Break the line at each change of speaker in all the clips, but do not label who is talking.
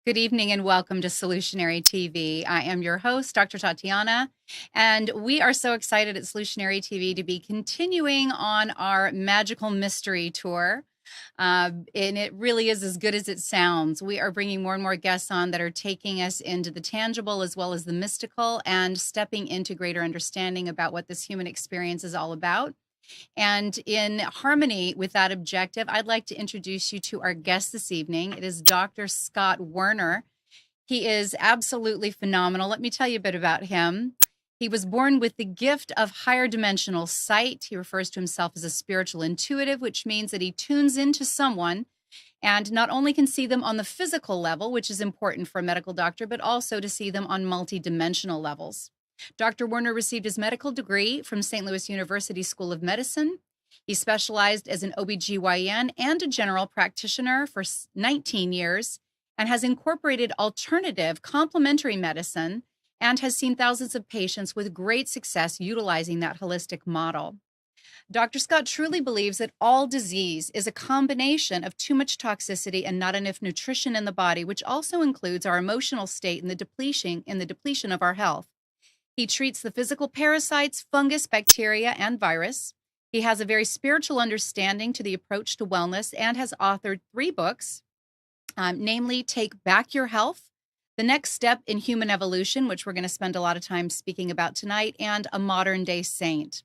Good evening and welcome to Solutionary TV. I am your host, Dr. Tatiana, and we are so excited at Solutionary TV to be continuing on our magical mystery tour. And it really is as good as it sounds. We are bringing more and more guests on that are taking us into the tangible as well as the mystical and stepping into greater understanding about what this human experience is all about. And in harmony with that objective, I'd like to introduce you to our guest this evening. It is Dr. Scott Werner. He is absolutely phenomenal. Let me tell you a bit about him. He was born with the gift of higher dimensional sight. He refers to himself as a spiritual intuitive, which means that he tunes into someone and not only can see them on the physical level, which is important for a medical doctor, but also to see them on multidimensional levels. Dr. Werner received his medical degree from St. Louis University School of Medicine. He specialized as an OBGYN and a general practitioner for 19 years and has incorporated alternative complementary medicine and has seen thousands of patients with great success utilizing that holistic model. Dr. Scott truly believes that all disease is a combination of too much toxicity and not enough nutrition in the body, which also includes our emotional state and the depletion of our health. He treats the physical parasites, fungus, bacteria, and virus. He has a very spiritual understanding to the approach to wellness and has authored 3 books, namely Take Back Your Health, The Next Step in Human Evolution, which we're going to spend a lot of time speaking about tonight, and A Modern Day Saint.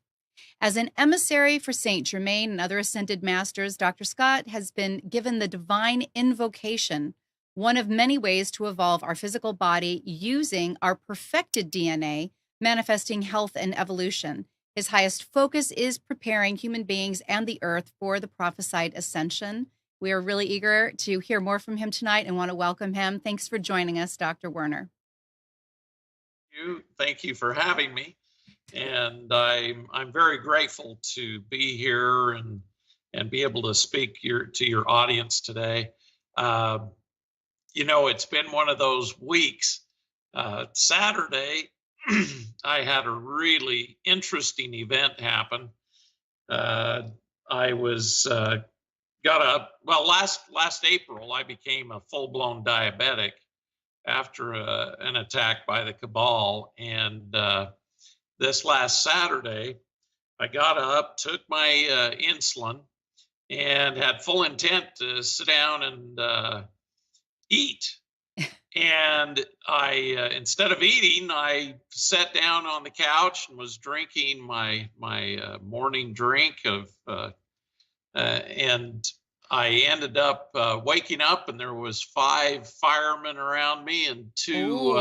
As an emissary for Saint Germaine and other ascended masters, Dr. Scott has been given the divine invocation, one of many ways to evolve our physical body using our perfected DNA, manifesting health and evolution. His highest focus is preparing human beings and the earth for the prophesied ascension. We are really eager to hear more from him tonight and want to welcome him. Thanks for joining us, Dr. Werner.
Thank you for having me. And I'm very grateful to be here and be able to speak to your audience today. It's been one of those weeks. Saturday, I had a really interesting event happen. I was got up. Well, last April, I became a full-blown diabetic after an attack by the cabal. And this last Saturday, I got up, took my insulin, and had full intent to sit down and eat. And I, instead of eating, I sat down on the couch and was drinking my morning drink and I ended up waking up, and there was 5 firemen around me and two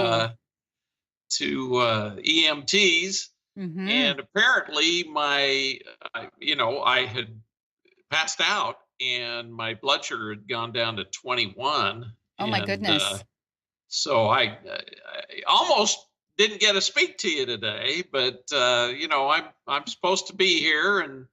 EMTs. Mm-hmm. And apparently I had passed out and my blood sugar had gone down to 21.
Oh my goodness.
So I almost didn't get to speak to you today, but I'm supposed to be here, and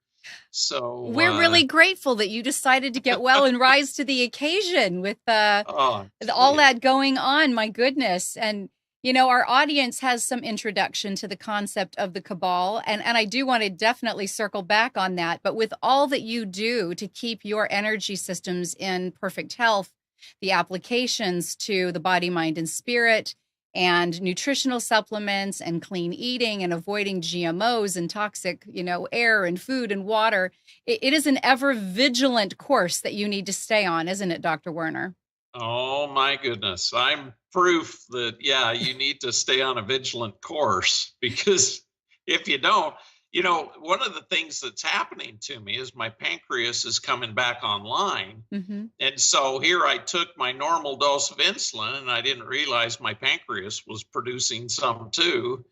so
we're really grateful that you decided to get well and rise to the occasion with all that going on. My goodness. And our audience has some introduction to the concept of the cabal, and I do want to definitely circle back on that. But with all that you do to keep your energy systems in perfect health, the applications to the body, mind, and spirit, and nutritional supplements and clean eating and avoiding GMOs and toxic, air and food and water, it is an ever vigilant course that you need to stay on, isn't it, Dr. Werner?
Oh, my goodness. I'm proof that, you need to stay on a vigilant course, because if you don't, You know, one of the things that's happening to me is my pancreas is coming back online.
Mm-hmm.
And so here I took my normal dose of insulin, and I didn't realize my pancreas was producing some too.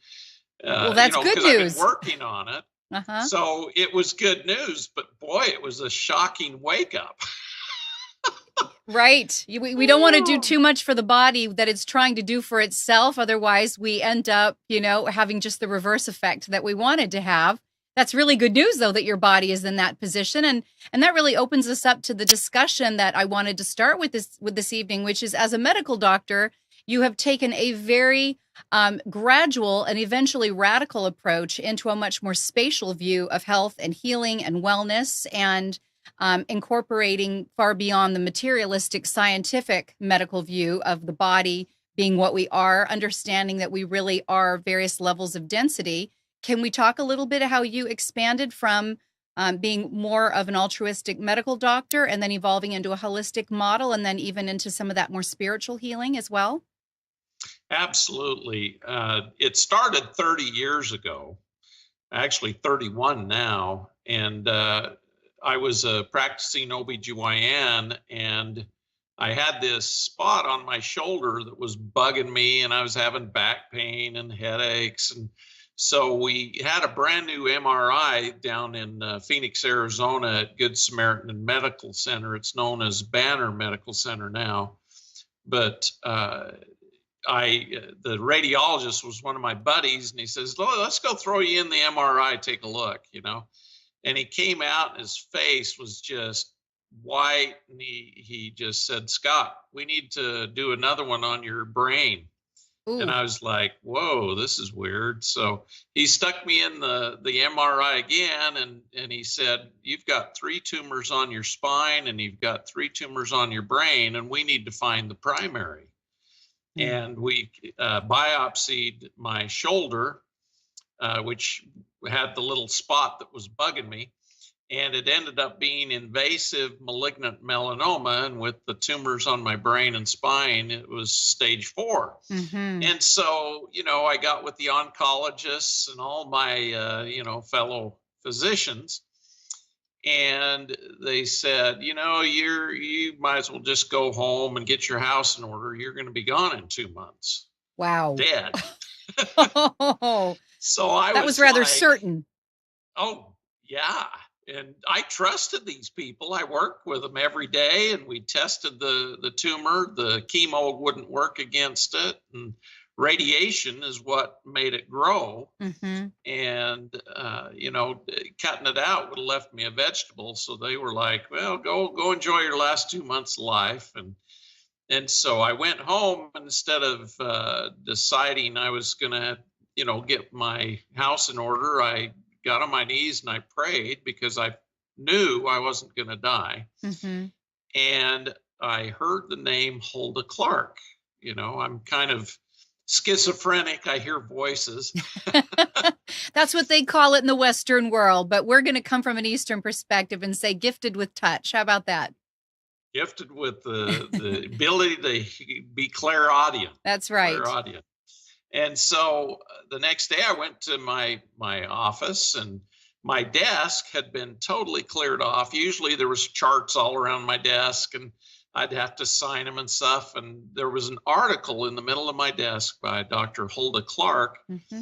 Well, that's good
because I've
news.
been working on it.
Uh-huh.
So it was good news, but boy, it was a shocking wake up.
Right. We don't want to do too much for the body that it's trying to do for itself. Otherwise, we end up, having just the reverse effect that we wanted to have. That's really good news, though, that your body is in that position. And that really opens us up to the discussion that I wanted to start with this evening, which is, as a medical doctor, you have taken a very gradual and eventually radical approach into a much more spatial view of health and healing and wellness, and incorporating far beyond the materialistic scientific medical view of the body being what we are, understanding that we really are various levels of density. Can we talk a little bit of how you expanded from being more of an altruistic medical doctor and then evolving into a holistic model, and then even into some of that more spiritual healing as well?
Absolutely. It started 30 years ago, actually 31 now. And I was a practicing OBGYN, and I had this spot on my shoulder that was bugging me, and I was having back pain and headaches. And so we had a brand new MRI down in Phoenix, Arizona at Good Samaritan Medical Center. It's known as Banner Medical Center now. But the radiologist was one of my buddies, and he says, "Oh, let's go throw you in the MRI, take a look, And he came out, and his face was just white, and he just said, "Scott, we need to do another one on your brain." Ooh. And I was like, "Whoa, this is weird." So he stuck me in the MRI again, and he said, "You've got 3 tumors on your spine, and you've got 3 tumors on your brain, and we need to find the primary." Mm. And we biopsied my shoulder, which had the little spot that was bugging me, and it ended up being invasive malignant melanoma. And with the tumors on my brain and spine, it was stage 4. Mm-hmm. And so, I got with the oncologists and all my, fellow physicians, and they said, you might as well just go home and get your house in order. You're going to be gone in 2 months.
Wow.
Dead.
Oh. So that was rather certain.
Oh, yeah. And I trusted these people. I worked with them every day, and we tested the tumor. The chemo wouldn't work against it, and radiation is what made it grow. Mm-hmm. And, cutting it out would have left me a vegetable. So they were like, "Well, go enjoy your last 2 months of life." And so I went home, and instead of deciding I was going to get my house in order, I got on my knees and I prayed, because I knew I wasn't going to die. Mm-hmm. And I heard the name Hulda Clark. I'm kind of schizophrenic. I hear voices.
That's what they call it in the Western world, but we're going to come from an Eastern perspective and say gifted with touch. How about that? Gifted
with the ability to be clairaudient.
That's right.
Clairaudient. And so the next day I went to my office, and my desk had been totally cleared off. Usually there was charts all around my desk, and I'd have to sign them and stuff. And there was an article in the middle of my desk by Dr. Hulda Clark, mm-hmm.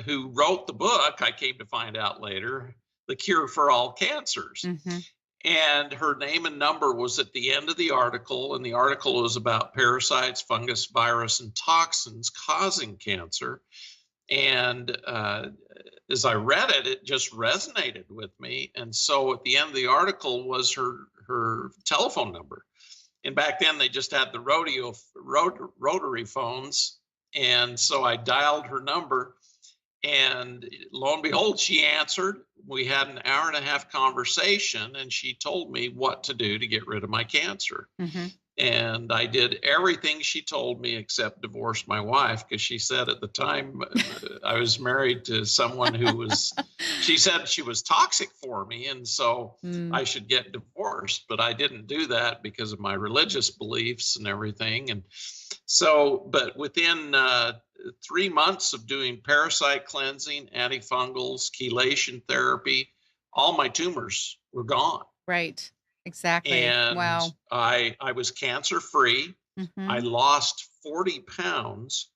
Who wrote the book, I came to find out later, The Cure for All Cancers. Mm-hmm. And her name and number was at the end of the article, and the article was about parasites, fungus, virus, and toxins causing cancer. And as I read it, it just resonated with me. And so at the end of the article was her telephone number. And back then they just had the rotary phones. And so I dialed her number, and lo and behold, she answered. We had an hour-and-a-half conversation, and she told me what to do to get rid of my cancer. Mm-hmm. And I did everything she told me except divorce my wife, because she said at the time I was married to someone who was, she said she was toxic for me, and so I should get divorced. But I didn't do that because of my religious beliefs and everything. And so, but within 3 months of doing parasite cleansing, antifungals, chelation therapy, all my tumors were gone.
Right. Exactly.
And
Wow.
I was cancer free. I lost 40 pounds.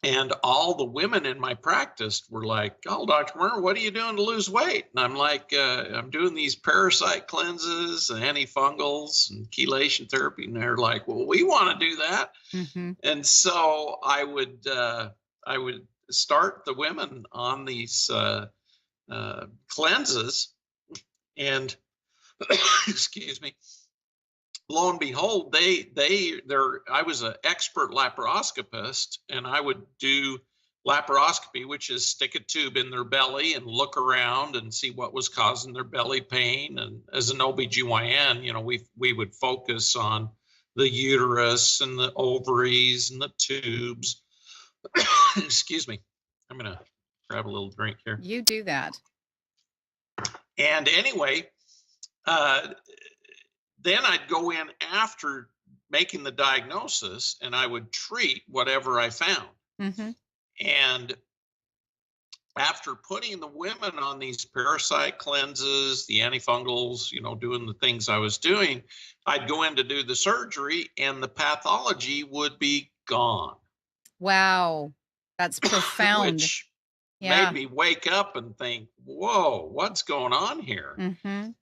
And all the women in my practice were like, "Oh, Dr. Werner, what are you doing to lose weight?" And I'm like, "I'm doing these parasite cleanses and antifungals and chelation therapy." And they're like, "Well, we want to do that." And so I would start the women on these cleanses, and excuse me, lo and behold, I was an expert laparoscopist, and I would do laparoscopy, which is stick a tube in their belly and look around and see what was causing their belly pain. And as an OBGYN, you know, we would focus on the uterus and the ovaries and the tubes. Excuse me. I'm going to grab a little drink here.
You do that.
And anyway, then I'd go in after making the diagnosis, and I would treat whatever I found. And after putting the women on these parasite cleanses, the antifungals, you know, doing the things I was doing, I'd go in to do the surgery, and the pathology would be gone.
Wow. That's profound.
Which made me wake up and think, whoa, what's going on here?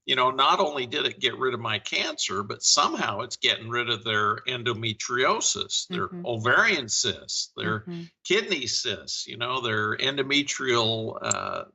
You know, not only did it get rid of my cancer, but somehow it's getting rid of their endometriosis, their ovarian cysts, their kidney cysts, you know, their endometrial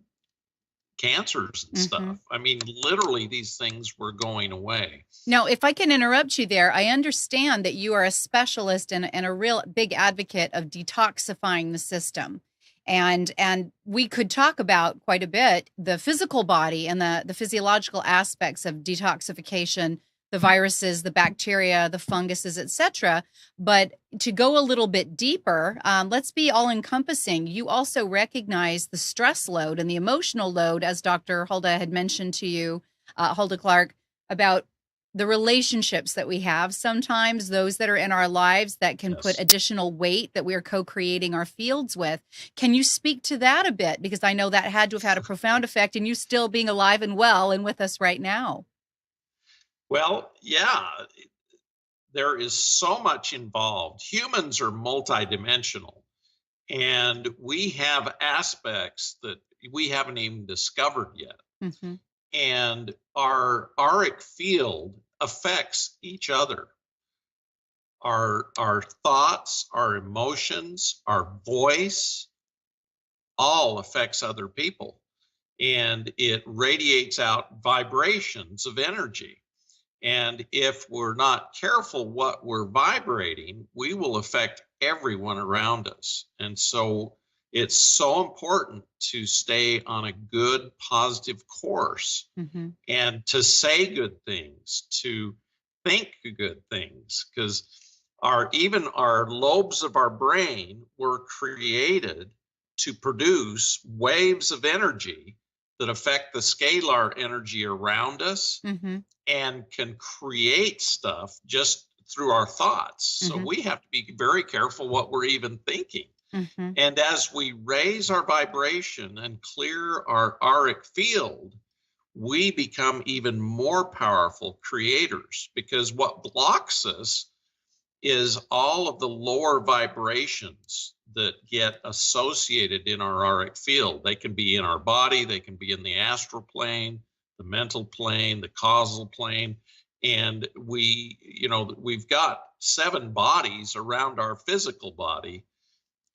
cancers and stuff. I mean, literally these things were going away.
Now, if I can interrupt you there, I understand that you are a specialist and a real big advocate of detoxifying the system. And we could talk about quite a bit the physical body and the physiological aspects of detoxification, the viruses, the bacteria, the funguses, etc. But to go a little bit deeper, let's be all encompassing. You also recognize the stress load and the emotional load, as Dr. Hulda had mentioned to you, Hulda Clark, about the relationships that we have, sometimes those that are in our lives that can put additional weight that we're co-creating our fields with. Can you speak to that a bit? Because I know that had to have had a profound effect in you still being alive and well and with us right now.
Well, yeah, there is so much involved. Humans are multidimensional, and we have aspects that we haven't even discovered yet. And our auric field affects each other. Our thoughts, our emotions, our voice, all affects other people. And it radiates out vibrations of energy. And if we're not careful what we're vibrating, we will affect everyone around us. And so it's so important to stay on a good, positive course and to say good things, to think good things, because even our lobes of our brain were created to produce waves of energy that affect the scalar energy around us and can create stuff just through our thoughts. So we have to be very careful what we're even thinking. And as we raise our vibration and clear our auric field, we become even more powerful creators, because what blocks us is all of the lower vibrations that get associated in our auric field. They can be in our body, they can be in the astral plane, the mental plane, the causal plane. And we've got 7 bodies around our physical body.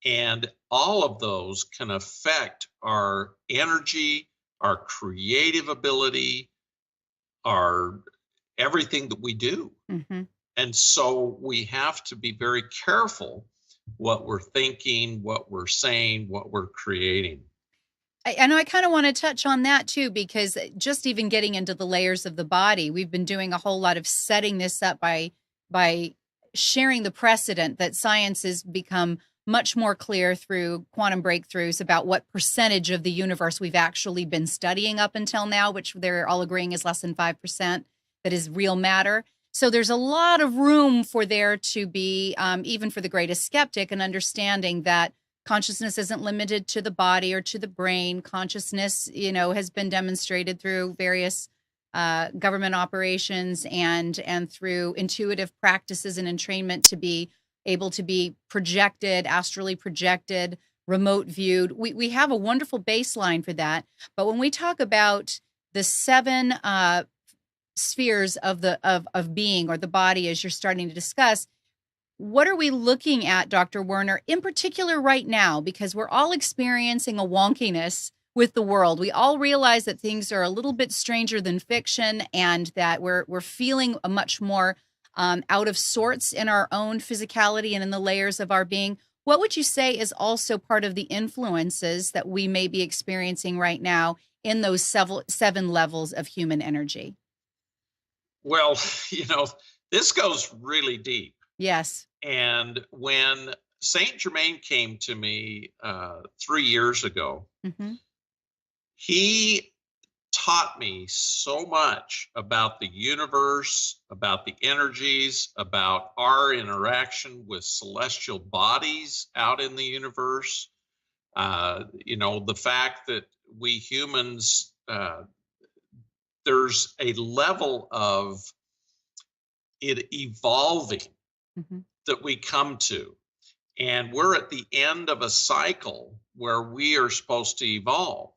And all of those can affect our energy, our creative ability, our everything that we do. And so we have to be very careful what we're thinking, what we're saying, what we're creating.
I know I kind of want to touch on that too, because just even getting into the layers of the body, we've been doing a whole lot of setting this up by by sharing the precedent that science has become much more clear through quantum breakthroughs about what percentage of the universe we've actually been studying up until now, which they're all agreeing is less than 5%, that is real matter. So there's a lot of room for there to be, even for the greatest skeptic, an understanding that consciousness isn't limited to the body or to the brain. Consciousness, has been demonstrated through various government operations and through intuitive practices and entrainment to be able to be projected, astrally projected, remote viewed. We have a wonderful baseline for that. But when we talk about the 7 spheres of being, or the body, as you're starting to discuss, what are we looking at, Dr. Werner, in particular right now? Because we're all experiencing a wonkiness with the world. We all realize that things are a little bit stranger than fiction, and that we're feeling a much more out of sorts in our own physicality and in the layers of our being. What would you say is also part of the influences that we may be experiencing right now in those 7 levels of human energy?
Well, this goes really deep.
Yes.
And when Saint Germaine came to me 3 years ago,
Mm-hmm.
he taught me so much about the universe, about the energies, about our interaction with celestial bodies out in the universe. The fact that we humans, there's a level of it evolving
Mm-hmm.
that we come to. And we're at the end of a cycle where we are supposed to evolve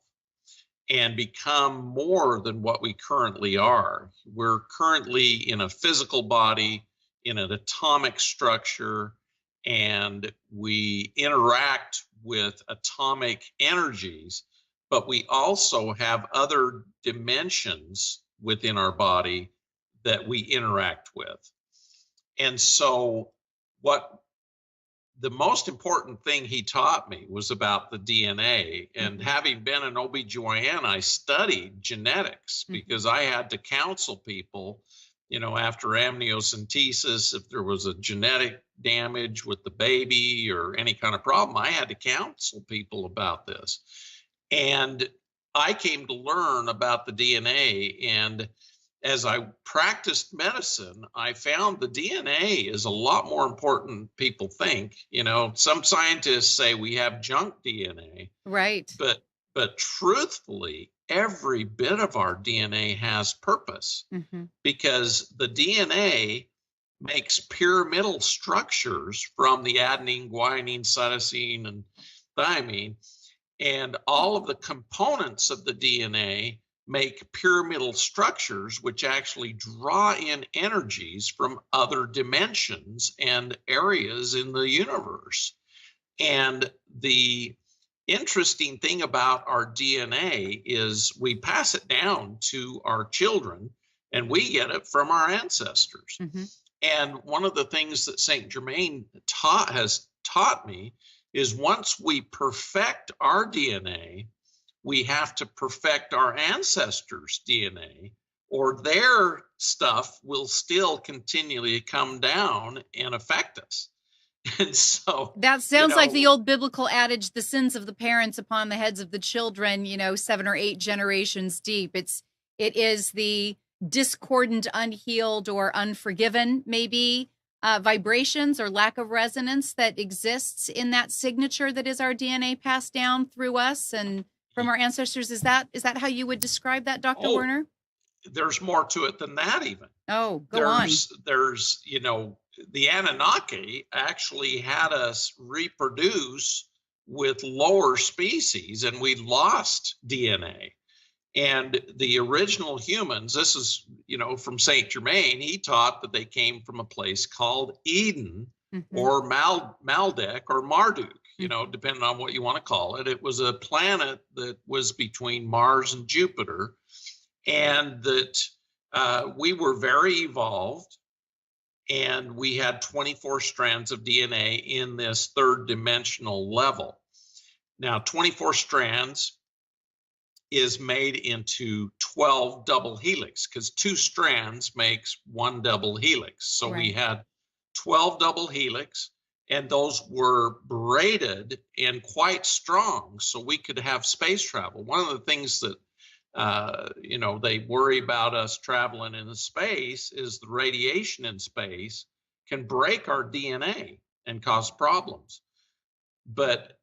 and become more than what we currently are. We're currently in a physical body, in an atomic structure, and we interact with atomic energies, but we also have other dimensions within our body that we interact with. And so what the most important thing he taught me was about the DNA. And having been an OBGYN, I studied genetics because I had to counsel people, after amniocentesis, if there was a genetic damage with the baby or any kind of problem, I had to counsel people about this. And I came to learn about the DNA. And as I practiced medicine, I found the DNA is a lot more important than people think. Some scientists say we have junk DNA.
Right.
But truthfully, every bit of our DNA has purpose, because the DNA makes pyramidal structures from the adenine, guanine, cytosine, and thymine. And all of the components of the DNA make pyramidal structures, which actually draw in energies from other dimensions and areas in the universe. And the interesting thing about our DNA is we pass it down to our children, and we get it from our ancestors. And one of the things that Saint Germaine has taught me is once we perfect our DNA, we have to perfect our ancestors' DNA, or their stuff will still continually come down and affect us. And so
that sounds like the old biblical adage, the sins of the parents upon the heads of the children, 7 or 8 generations deep. It is the discordant, unhealed, or unforgiven, maybe, vibrations or lack of resonance that exists in that signature that is our DNA passed down through us and from our ancestors. Is that how you would describe that, Dr. Werner?
There's more to it than that even.
Oh, go on.
There's, the Anunnaki actually had us reproduce with lower species, and we lost DNA. And the original humans, this is, from Saint Germaine, he taught that they came from a place called Eden, or Maldek or Marduk, depending on what you want to call it. It was a planet that was between Mars and Jupiter, and that we were very evolved, and we had 24 strands of DNA in this 3rd dimensional level. Now, 24 strands is made into 12 double helix, because 2 strands makes 1 double helix. So we had 12 double helix, and those were braided and quite strong, so we could have space travel. One of the things that they worry about us traveling in space is the radiation in space can break our DNA and cause problems. But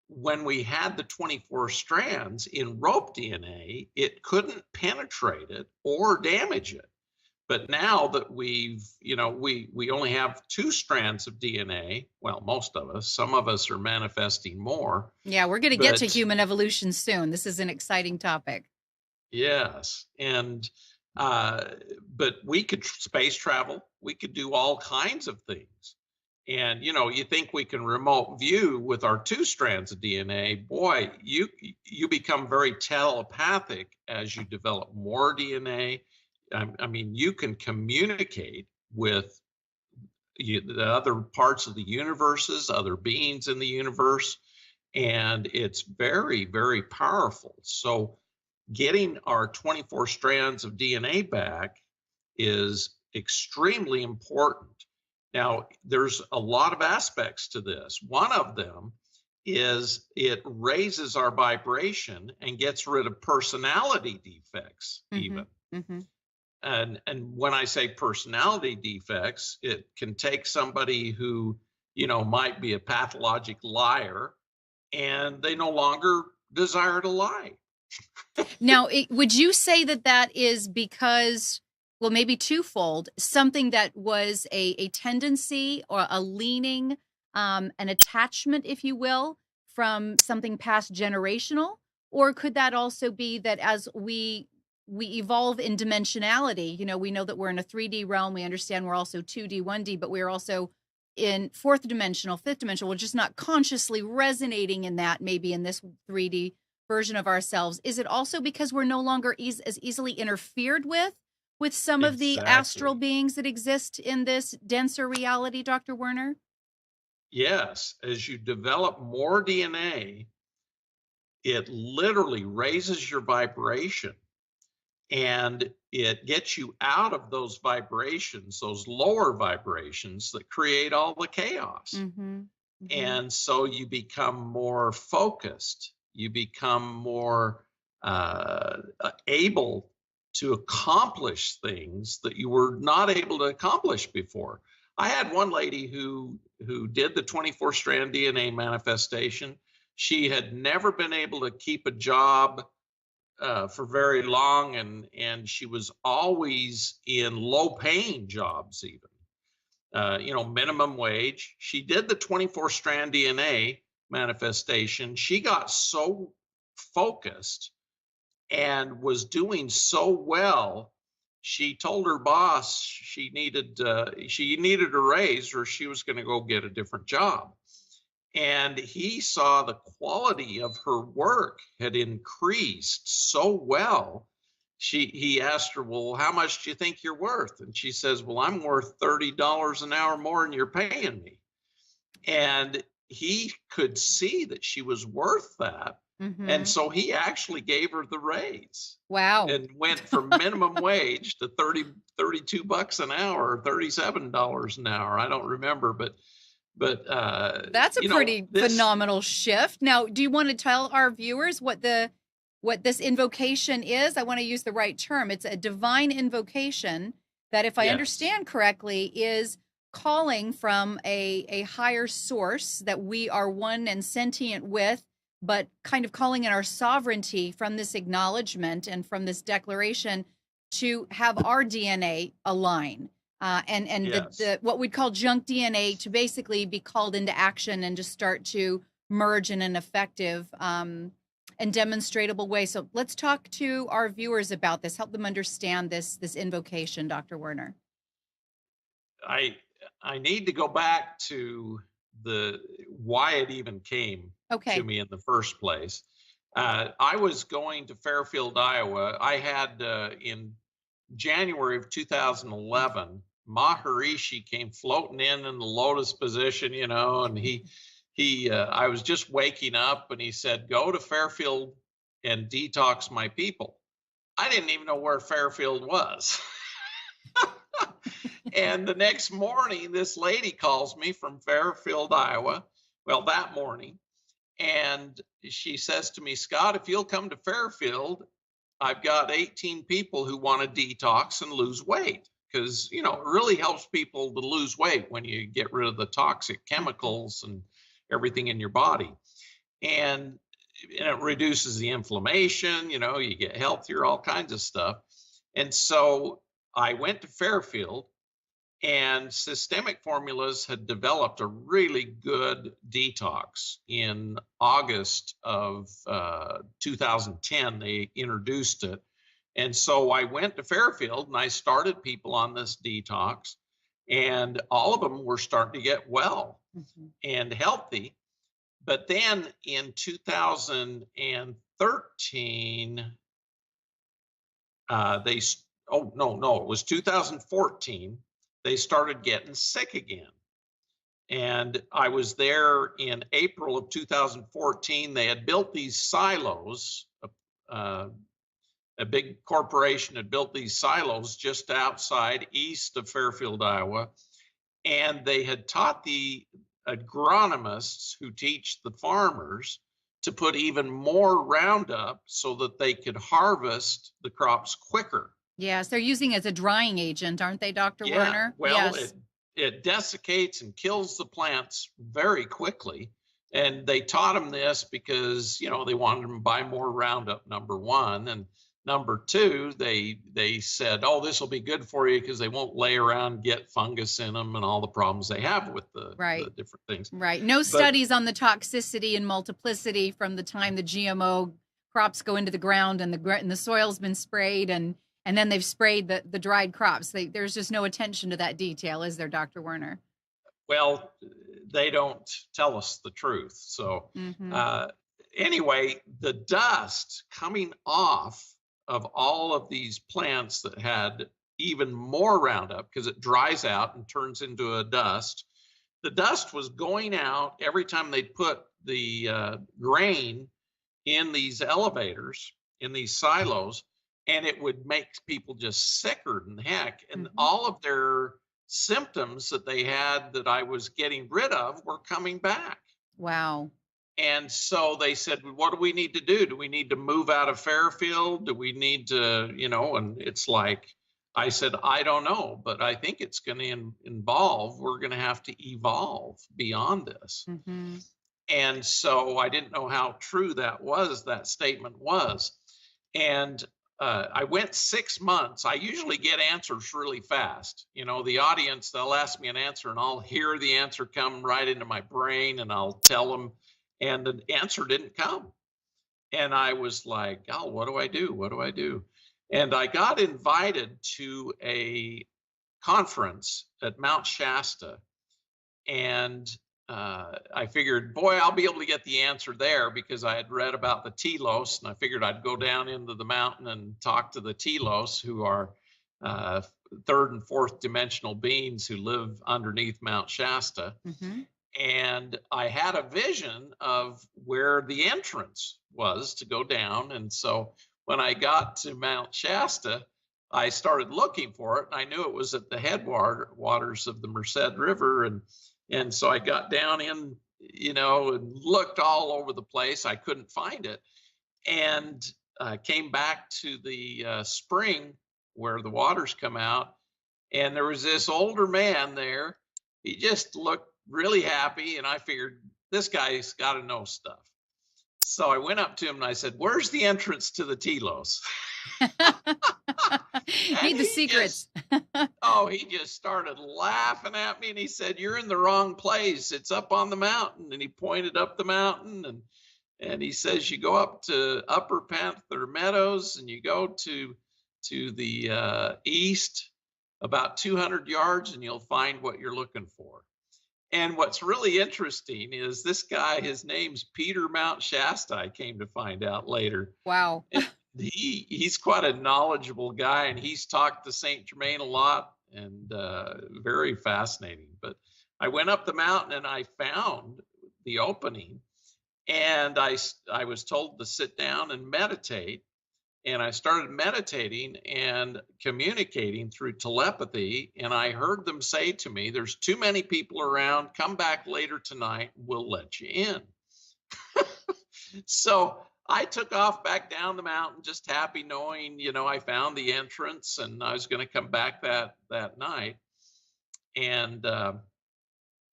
when we had the 24 strands in rope DNA, it couldn't penetrate it or damage it. But now that we only have 2 strands of DNA, well, most of us, some of us are manifesting more.
Yeah, we're going to get to human evolution soon. This is an exciting topic.
Yes. And, but we could space travel. We could do all kinds of things. And, you think we can remote view with our 2 strands of DNA, boy, you become very telepathic as you develop more DNA. I mean, you can communicate with the other parts of the universes, other beings in the universe, and it's very, very powerful. So getting our 24 strands of DNA back is extremely important. Now, there's a lot of aspects to this. One of them is it raises our vibration and gets rid of personality defects, even. And when I say personality defects, it can take somebody who, might be a pathologic liar, and they no longer desire to lie.
Now, would you say that is because, well, maybe twofold, something that was a tendency or a leaning, an attachment, if you will, from something past generational? Or could that also be that as we evolve in dimensionality, we know that we're in a 3D realm, we understand we're also 2D, 1D, but we're also in 4th dimensional, 5th dimensional, we're just not consciously resonating in that, maybe in this 3D version of ourselves. Is it also because we're no longer as easily interfered with some of the astral beings that exist in this denser reality, Dr. Werner?
Yes, as you develop more DNA, it literally raises your vibration, and it gets you out of those vibrations, those lower vibrations that create all the chaos. And so you become more focused. You become more able to accomplish things that you were not able to accomplish before. I had one lady who did the 24 strand DNA manifestation. She had never been able to keep a job for very long, and she was always in low paying jobs, even minimum wage. She did the 24 strand DNA manifestation. She got so focused and was doing so well, she told her boss she needed a raise, or she was going to go get a different job. And he saw the quality of her work had increased so well. He asked her, well, how much do you think you're worth? And she says, well, I'm worth $30 an hour more than you're paying me. And he could see that she was worth that. And so he actually gave her the raise.
Wow.
And went from minimum wage to $32 an hour, or $37 an hour. I don't remember, but
that's a pretty phenomenal shift. Now, do you want to tell our viewers what this invocation is? I want to use the right term. It's a divine invocation that, if I understand correctly, is calling from a higher source that we are one and sentient with, but kind of calling in our sovereignty from this acknowledgement and from this declaration to have our DNA align. And the what we'd call junk DNA to basically be called into action and just start to merge in an effective and demonstratable way. So let's talk to our viewers about this, help them understand this invocation, Dr. Werner.
I need to go back to why it even came to me in the first place. I was going to Fairfield, Iowa. I had in January of 2011, Maharishi came floating in the lotus position, and I was just waking up, and he said, go to Fairfield, and detox my people. I didn't even know where Fairfield was. And the next morning, this lady calls me from Fairfield, Iowa. Well, that morning. And she says to me, Scott, if you'll come to Fairfield, I've got 18 people who want to detox and lose weight. Because, it really helps people to lose weight when you get rid of the toxic chemicals and everything in your body. And it reduces the inflammation, you get healthier, all kinds of stuff. And so I went to Fairfield, and Systemic Formulas had developed a really good detox. In August of 2010, they introduced it. And so I went to Fairfield and I started people on this detox, and all of them were starting to get well and healthy. But then in 2013, it was 2014, they started getting sick again. And I was there in April of 2014. They had built these silos. A big corporation had built these silos just outside east of Fairfield, Iowa. And they had taught the agronomists who teach the farmers to put even more Roundup so that they could harvest the crops quicker.
Yes, they're using it as a drying agent, aren't they, Dr. Werner?
Well,
yes.
It desiccates and kills the plants very quickly. And they taught them this because, they wanted them to buy more Roundup, number one. And number two, they said, oh, this will be good for you because they won't lay around and get fungus in them and all the problems they have with the different things.
Right. No studies on the toxicity and multiplicity from the time the GMO crops go into the ground and the soil's been sprayed and then they've sprayed the dried crops. There's just no attention to that detail, is there, Dr. Werner?
Well, they don't tell us the truth. So anyway, the dust coming off of all of these plants that had even more Roundup, because it dries out and turns into a dust. The dust was going out every time they'd put the grain in these elevators, in these silos, and it would make people just sicker than heck. And all of their symptoms that they had that I was getting rid of were coming back.
Wow.
And so they said, what do we need to do? Do we need to move out of Fairfield? Do we need to, and it's like, I said, I don't know, but I think it's going to involve, we're going to have to evolve beyond this. And so I didn't know how true that statement was. And I went 6 months. I usually get answers really fast. The audience, they'll ask me an answer and I'll hear the answer come right into my brain and I'll tell them, and the answer didn't come. And I was like, oh, what do I do? What do I do? And I got invited to a conference at Mount Shasta. And I figured, boy, I'll be able to get the answer there because I had read about the telos, and I figured I'd go down into the mountain and talk to the telos, who are third and fourth dimensional beings who live underneath Mount Shasta. And I had a vision of where the entrance was to go down. And so when I got to Mount Shasta, I started looking for it, and I knew it was at the headwaters of the Merced River. And so I got down in, and looked all over the place. I couldn't find it. And came back to the spring where the waters come out. And there was this older man there. He just looked really happy. And I figured, this guy's got to know stuff. So I went up to him and I said, where's the entrance to the telos?
Need the secrets.
He just started laughing at me, and he said, you're in the wrong place. It's up on the mountain. And he pointed up the mountain, and he says, you go up to Upper Panther Meadows and you go to the east about 200 yards and you'll find what you're looking for. And what's really interesting is this guy, his name's Peter Mount Shasta, I came to find out later.
Wow.
He's quite a knowledgeable guy, and he's talked to St. Germaine a lot, and very fascinating. But I went up the mountain and I found the opening, And I was told to sit down and meditate. And I started meditating and communicating through telepathy. And I heard them say to me, "There's too many people around. Come back later tonight. We'll let you in." So I took off back down the mountain, just happy knowing, I found the entrance and I was going to come back that night. And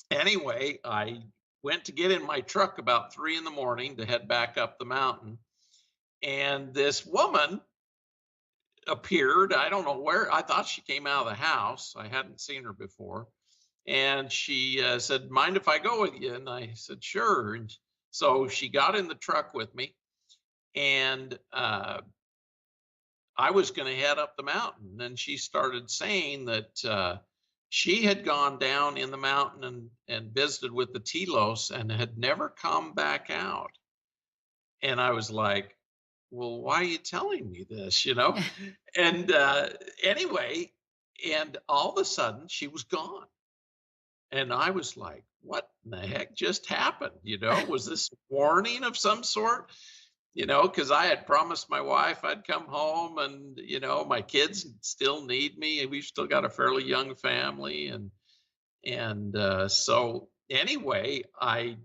anyway, I went to get in my truck about 3 in the morning to head back up the mountain. And this woman appeared. I don't know where. I thought she came out of the house. I hadn't seen her before. And she said, "Mind if I go with you?" And I said, "Sure." And so she got in the truck with me. And I was going to head up the mountain. And she started saying that she had gone down in the mountain and visited with the telos and had never come back out. And I was like, "Well, why are you telling me this?" And anyway, and all of a sudden she was gone. And I was like, "What in the heck just happened?" Was this warning of some sort? Because I had promised my wife I'd come home, and my kids still need me, and we've still got a fairly young family, and so anyway, I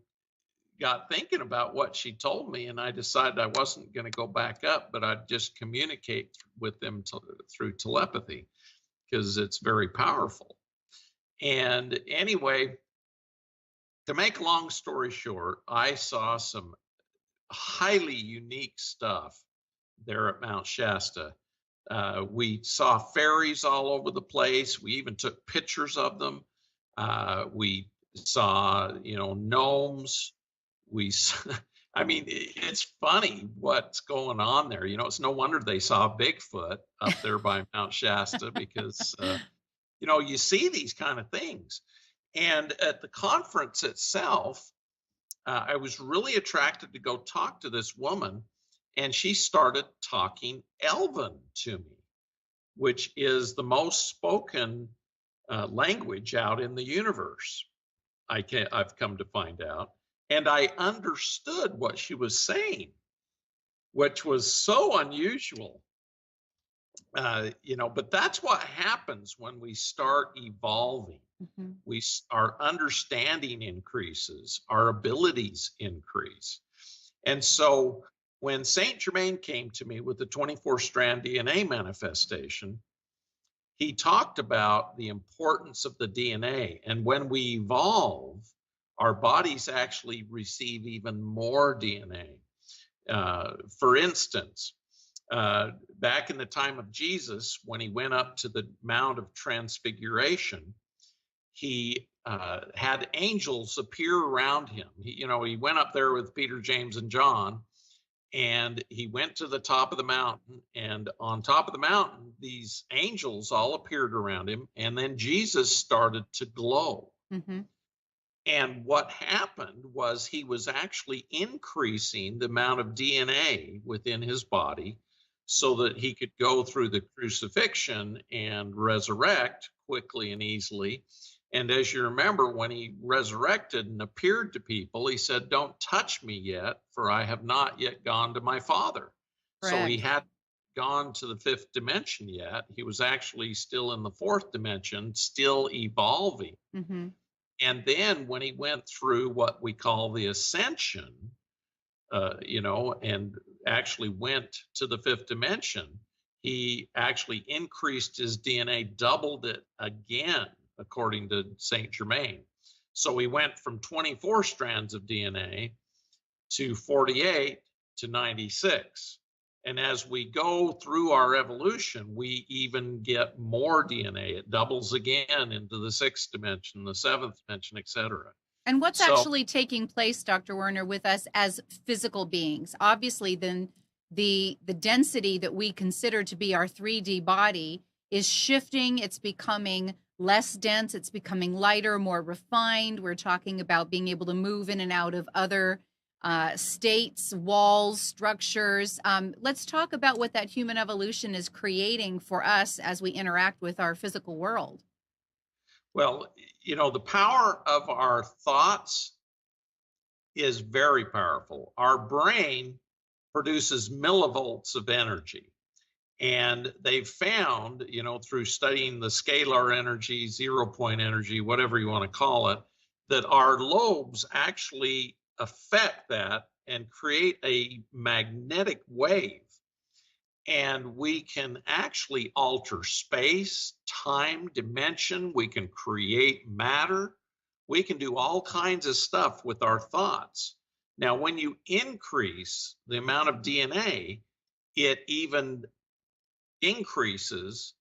got thinking about what she told me, and I decided I wasn't going to go back up, but I'd just communicate with them through telepathy, because it's very powerful. And anyway, to make a long story short, I saw some highly unique stuff there at Mount Shasta. We saw fairies all over the place. We even took pictures of them. We saw, gnomes. I mean, it's funny what's going on there. It's no wonder they saw Bigfoot up there by Mount Shasta, because, you see these kind of things. And at the conference itself, I was really attracted to go talk to this woman, and she started talking Elven to me, which is the most spoken language out in the universe. I've come to find out. And I understood what she was saying, which was so unusual. But that's what happens when we start evolving. Mm-hmm. Our understanding increases, our abilities increase. And so when Saint Germaine came to me with the 24-strand DNA manifestation, he talked about the importance of the DNA. And when we evolve, our bodies actually receive even more DNA. For instance, back in the time of Jesus, when he went up to the Mount of Transfiguration, he had angels appear around him. He went up there with Peter, James, and John, and he went to the top of the mountain. And on top of the mountain, these angels all appeared around him. And then Jesus started to glow. Mm-hmm. And what happened was he was actually increasing the amount of DNA within his body so that he could go through the crucifixion and resurrect quickly and easily. And as you remember, when he resurrected and appeared to people, he said, "Don't touch me yet, for I have not yet gone to my Father." Correct. So he hadn't gone to the fifth dimension yet. He was actually still in the fourth dimension, still evolving. Mm-hmm. And then when he went through what we call the Ascension, and actually went to the fifth dimension, he actually increased his DNA, doubled it again, according to Saint Germaine. So he went from 24 strands of DNA to 48 to 96. And as we go through our evolution, we even get more DNA. It doubles again into the sixth dimension, the seventh dimension, et cetera.
And what's actually taking place, Dr. Werner, with us as physical beings? Obviously, then the density that we consider to be our 3D body is shifting. It's becoming less dense. It's becoming lighter, more refined. We're talking about being able to move in and out of other states, walls, structures. Let's talk about what that human evolution is creating for us as we interact with our physical world.
Well, the power of our thoughts is very powerful. Our brain produces millivolts of energy. And they've found, through studying the scalar energy, 0 point energy, whatever you want to call it, that our lobes actually affect that and create a magnetic wave. And we can actually alter space, time, dimension. We can create matter. We can do all kinds of stuff with our thoughts. Now, when you increase the amount of DNA, it even increases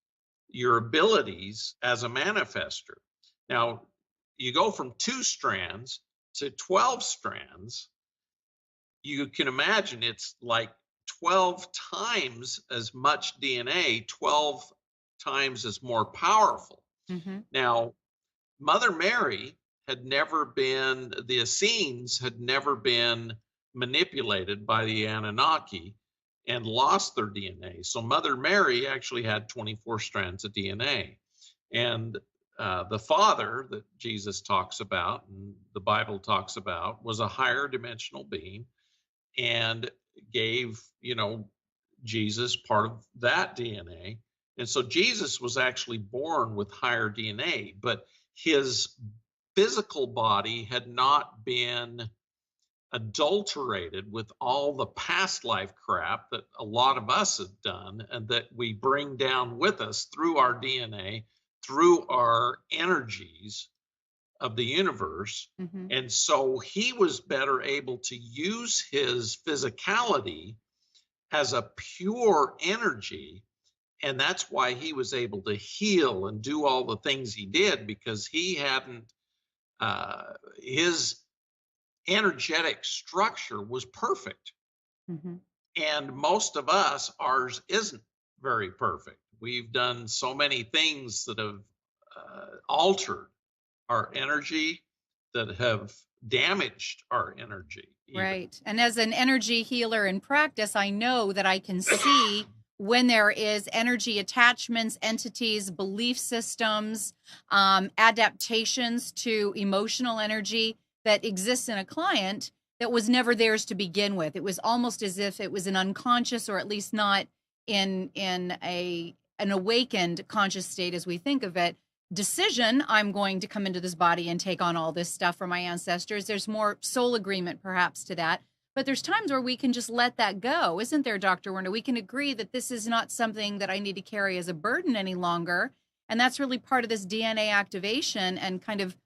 your abilities as a manifester. Now, you go from 2 strands to 12 strands. You can imagine it's like 12 times as much DNA, 12 times as more powerful.
Mm-hmm.
Now, Mother Mary had never been, the Essenes had never been manipulated by the Anunnaki and lost their DNA. So Mother Mary actually had 24 strands of DNA. And the Father that Jesus talks about and the Bible talks about was a higher dimensional being and gave, Jesus part of that DNA. And so Jesus was actually born with higher DNA, but his physical body had not been adulterated with all the past life crap that a lot of us have done and that we bring down with us through our DNA, through our energies of the universe.
Mm-hmm.
And so he was better able to use his physicality as a pure energy. And that's why he was able to heal and do all the things he did, because he hadn't, his energetic structure was perfect.
Mm-hmm.
And most of us, ours isn't very perfect. We've done so many things that have altered our energy, that have damaged our energy. Even.
Right. And as an energy healer in practice, I know that I can see when there is energy attachments, entities, belief systems, adaptations to emotional energy that exists in a client that was never theirs to begin with. It was almost as if it was an unconscious, or at least not in an awakened conscious state as we think of it, decision. I'm going to come into this body and take on all this stuff from my ancestors. There's more soul agreement perhaps to that. But there's times where we can just let that go, isn't there, Dr. Werner? We can agree that this is not something that I need to carry as a burden any longer. And that's really part of this DNA activation and kind of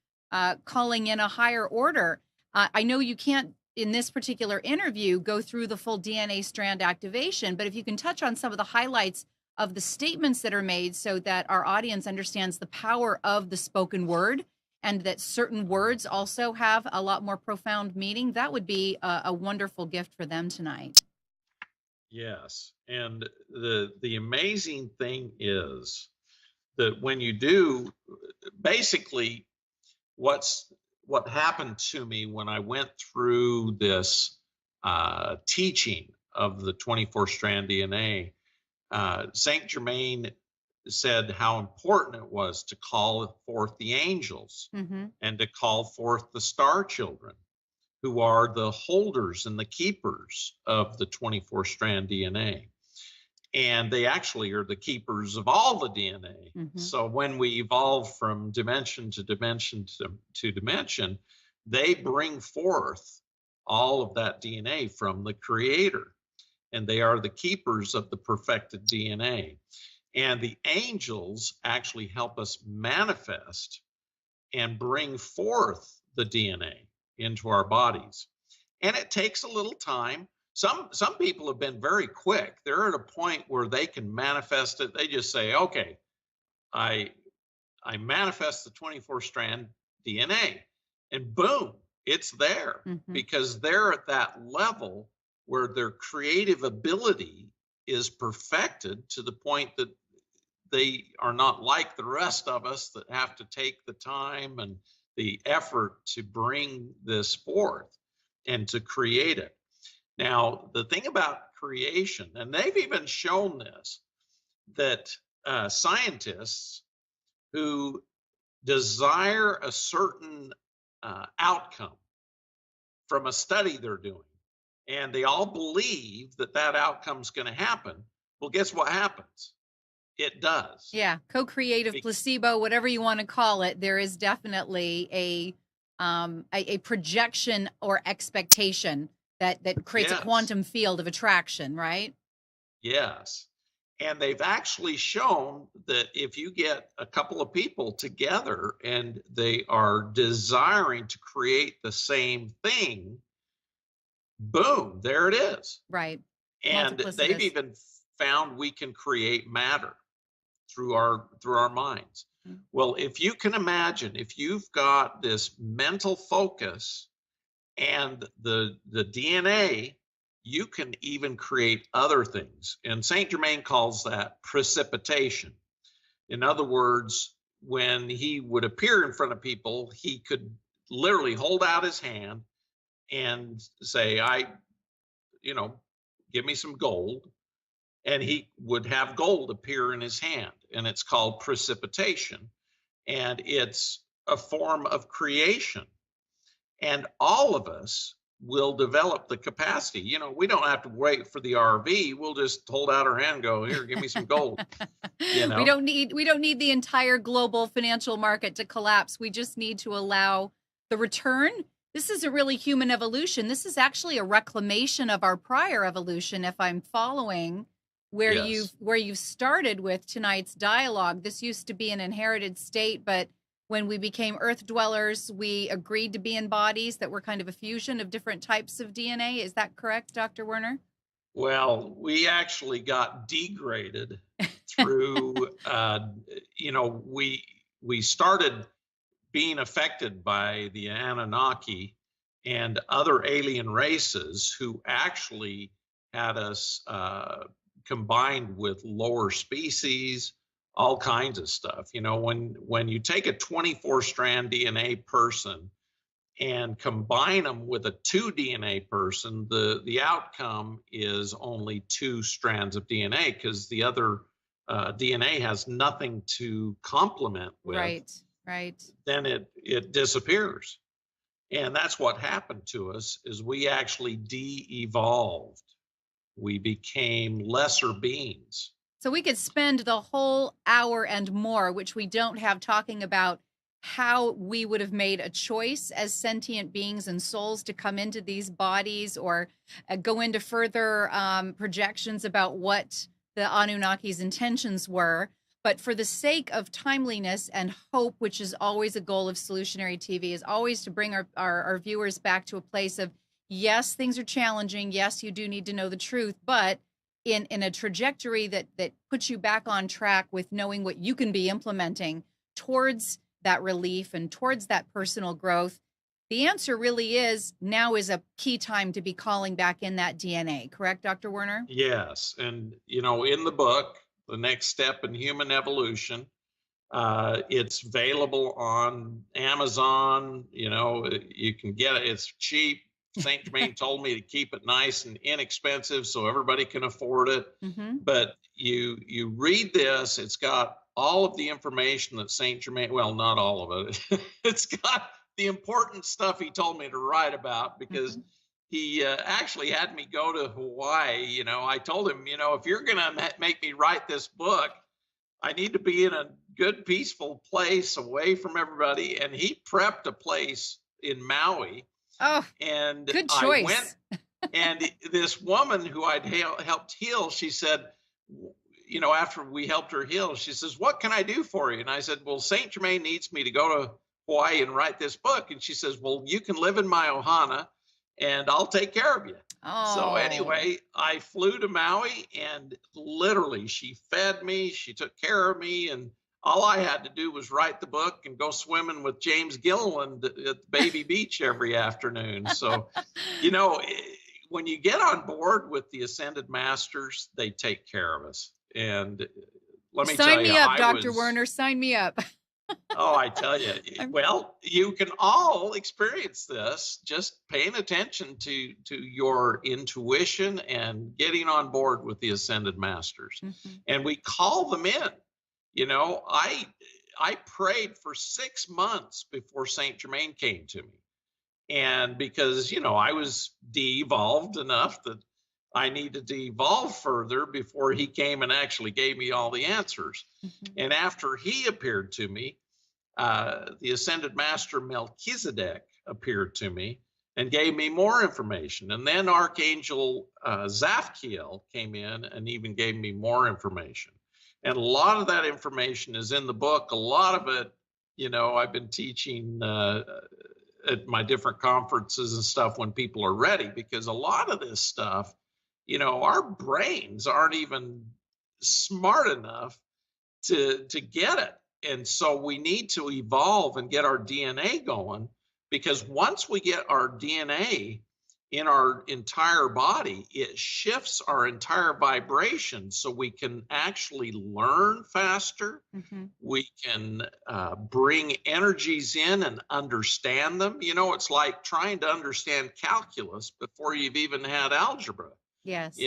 calling in a higher order. I know you can't, in this particular interview, go through the full DNA strand activation, but if you can touch on some of the highlights of the statements that are made so that our audience understands the power of the spoken word, and that certain words also have a lot more profound meaning, that would be a wonderful gift for them tonight.
Yes. And the amazing thing is that when you do, basically what happened to me when I went through this teaching of the 24 strand DNA, Saint Germaine said how important it was to call forth the angels,
Mm-hmm.
and to call forth the star children, who are the holders and the keepers of the 24 strand DNA. And they actually are the keepers of all the DNA.
Mm-hmm.
So when we evolve from dimension to dimension to dimension, they bring forth all of that DNA from the Creator. And they are the keepers of the perfected DNA. And the angels actually help us manifest and bring forth the DNA into our bodies. And it takes a little time. Some people have been very quick. They're at a point where they can manifest it. They just say, okay, I manifest the 24 strand DNA, and boom, it's there.
Mm-hmm.
Because they're at that level where their creative ability is perfected to the point that they are not like the rest of us that have to take the time and the effort to bring this forth and to create it. Now, the thing about creation, and they've even shown this, that scientists who desire a certain outcome from a study they're doing. And they all believe that that outcome's going to happen. Well, guess what happens? It does.
Yeah, co-creative, placebo, whatever you want to call it. There is definitely a projection or expectation that creates a quantum field of attraction, right?
Yes. And they've actually shown that if you get a couple of people together and they are desiring to create the same thing, boom, there it is.
Right.
And they've even found we can create matter through our minds. Mm-hmm. Well, if you can imagine, if you've got this mental focus and the DNA, you can even create other things. And Saint Germaine calls that precipitation. In other words, when he would appear in front of people, he could literally hold out his hand and say, give me some gold. And he would have gold appear in his hand. And it's called precipitation. And it's a form of creation. And all of us will develop the capacity. We don't have to wait for the RV. We'll just hold out our hand and go, here, give me some gold.
We don't need the entire global financial market to collapse. We just need to allow the return. This isn't really human evolution. This is actually a reclamation of our prior evolution, if I'm following where you've started with tonight's dialogue. This used to be an inherited state, but when we became earth dwellers, we agreed to be in bodies that were kind of a fusion of different types of DNA. Is that correct, Dr. Werner?
Well, we actually got degraded through, we started being affected by the Anunnaki and other alien races who actually had us combined with lower species, all kinds of stuff. When you take a 24-strand DNA person and combine them with a 2 DNA person, the outcome is only 2 strands of DNA, because the other DNA has nothing to complement with.
Right.
Then it disappears. And that's what happened to us, is we actually de-evolved. We became lesser beings.
So we could spend the whole hour and more, which we don't have, talking about how we would have made a choice as sentient beings and souls to come into these bodies, or go into further projections about what the Anunnaki's intentions were. But for the sake of timeliness and hope, which is always a goal of Solutionary TV, is always to bring our viewers back to a place of, yes, things are challenging. Yes, you do need to know the truth, but in a trajectory that puts you back on track with knowing what you can be implementing towards that relief and towards that personal growth. The answer really is, now is a key time to be calling back in that DNA. Correct, Dr. Werner?
Yes. And, in the book, The Next Step in Human Evolution, it's available on Amazon. You can get it. It's cheap. Saint Germaine told me to keep it nice and inexpensive so everybody can afford it. Mm-hmm. But you read this, it's got all of the information that Saint Germaine, well, not all of it. It's got the important stuff he told me to write about, because mm-hmm. he actually had me go to Hawaii. I told him, if you're going to make me write this book, I need to be in a good, peaceful place away from everybody. And he prepped a place in Maui.
Oh, and good choice.
I went, and this woman who I'd helped heal, she said, after we helped her heal, she says, "What can I do for you?" And I said, "Well, Saint Germaine needs me to go to Hawaii and write this book." And she says, "Well, you can live in my ohana and I'll take care of you." Oh. So anyway, I flew to Maui, and literally she fed me, she took care of me, and all I had to do was write the book and go swimming with James Gilliland at the Baby Beach every afternoon. So, when you get on board with the Ascended Masters, they take care of us. And let me tell you,
sign me up, Dr. Werner, sign me up.
Oh, I tell you, well, you can all experience this, just paying attention to your intuition and getting on board with the Ascended Masters. Mm-hmm. And we call them in. I prayed for 6 months before Saint Germaine came to me. And because, I was de-evolved enough that I needed to evolve further before he came and actually gave me all the answers. And after he appeared to me, the ascended master Melchizedek appeared to me and gave me more information. And then Archangel Zapkiel came in and even gave me more information. And a lot of that information is in the book. A lot of it, I've been teaching at my different conferences and stuff when people are ready, because a lot of this stuff, our brains aren't even smart enough to get it. And so we need to evolve and get our DNA going, because once we get our DNA in our entire body, it shifts our entire vibration, so we can actually learn faster. We can bring energies in and understand them. It's like trying to understand calculus before you've even had algebra.
Yes.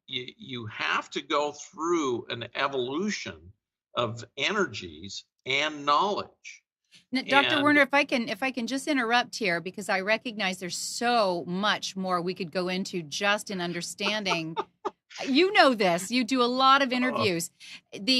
You have to go through an evolution of energies and knowledge.
Now, Dr. Werner, if I can just interrupt here, because I recognize there's so much more we could go into just in understanding. You know this. You do a lot of interviews.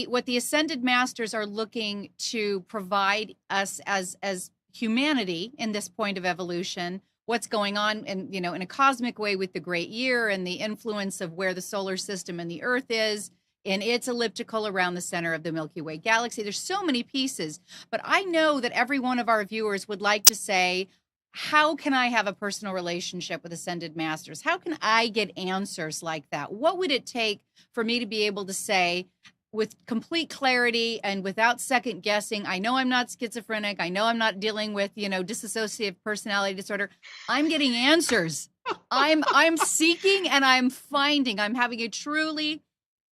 What the Ascended Masters are looking to provide us as humanity in this point of evolution, what's going on in a cosmic way with the Great Year and the influence of where the solar system and the Earth is in its elliptical around the center of the Milky Way galaxy. There's so many pieces, but I know that every one of our viewers would like to say, how can I have a personal relationship with Ascended Masters? How can I get answers like that? What would it take for me to be able to say with complete clarity and without second guessing, I know I'm not schizophrenic, I know I'm not dealing with, dissociative personality disorder. I'm getting answers. I'm seeking and I'm finding. I'm having a truly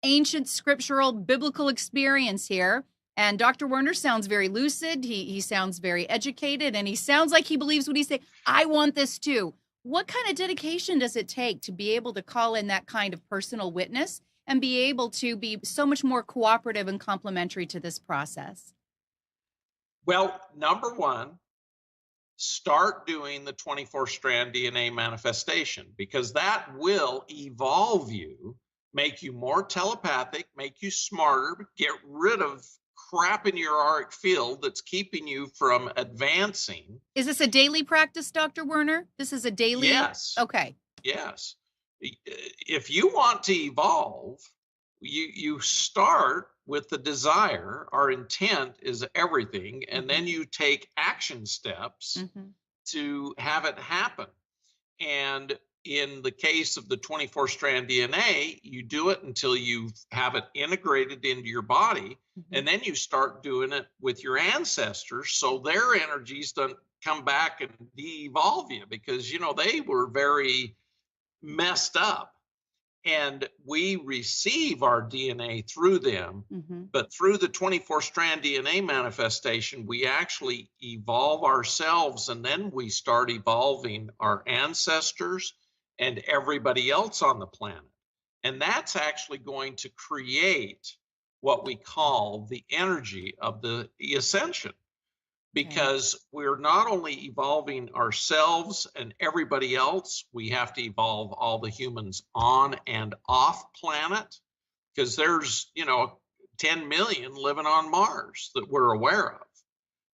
ancient scriptural biblical experience here. And Dr. Werner sounds very lucid. He sounds very educated, and he sounds like he believes what he's saying. I want this too. What kind of dedication does it take to be able to call in that kind of personal witness and be able to be so much more cooperative and complementary to this process?
Well, number one, start doing the 24-strand DNA manifestation, because that will evolve you, make you more telepathic, make you smarter, get rid of crap in your auric field that's keeping you from advancing.
Is this a daily practice, Dr. Werner? This is a daily?
Yes.
Okay.
Yes. If you want to evolve, you start with the desire. Our intent is everything. And then you take action steps to have it happen. And in the case of the 24-strand DNA, you do it until you have it integrated into your body. And then you start doing it with your ancestors, so their energies don't come back and de-evolve you, because, they were very messed up. And we receive our DNA through them. But through the 24-strand DNA manifestation, we actually evolve ourselves, and then we start evolving our ancestors and everybody else on the planet. And that's actually going to create what we call the energy of the Ascension, because we're not only evolving ourselves and everybody else, we have to evolve all the humans on and off planet, because there's 10 million living on Mars that we're aware of.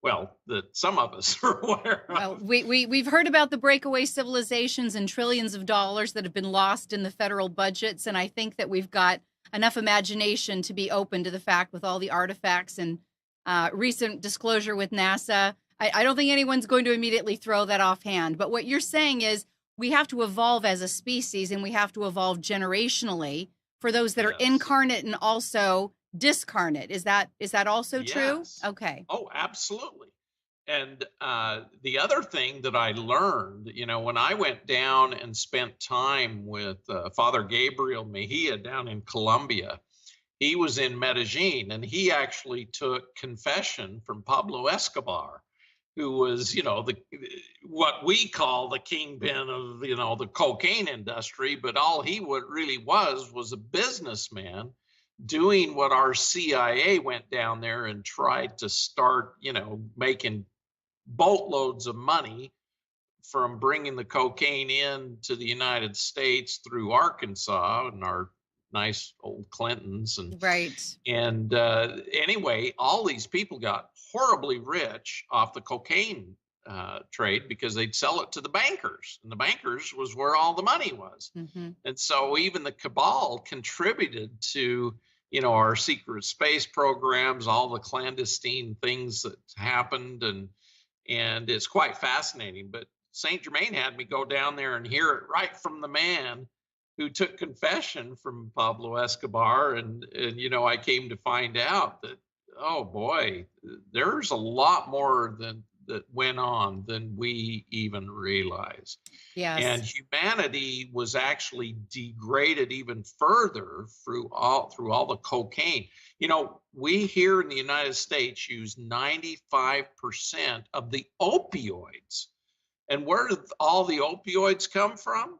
Well, that some of us are aware of.
Well, we've heard about the breakaway civilizations and trillions of dollars that have been lost in the federal budgets, and I think that we've got enough imagination to be open to the fact, with all the artifacts and recent disclosure with NASA. I don't think anyone's going to immediately throw that offhand. But what you're saying is we have to evolve as a species, and we have to evolve generationally for those that are incarnate and also discarnate. Is that also true? Okay.
Oh, absolutely. And the other thing that I learned, when I went down and spent time with Father Gabriel Mejia down in Colombia, he was in Medellin, and he actually took confession from Pablo Escobar, who was, what we call the kingpin of, the cocaine industry, but all he really was a businessman doing what our CIA went down there and tried to start, making boatloads of money from bringing the cocaine in to the United States through Arkansas and our nice old Clintons.
Right.
And anyway, all these people got horribly rich off the cocaine trade because they'd sell it to the bankers, and the bankers was where all the money was.
Mm-hmm.
And so even the cabal contributed to, our secret space programs, all the clandestine things that happened, and it's quite fascinating. But Saint Germaine had me go down there and hear it right from the man who took confession from Pablo Escobar, and I came to find out that, oh boy, there's a lot more that went on than we even realized.
Yes.
And humanity was actually degraded even further through all the cocaine. We here in the United States use 95% of the opioids. And where did all the opioids come from?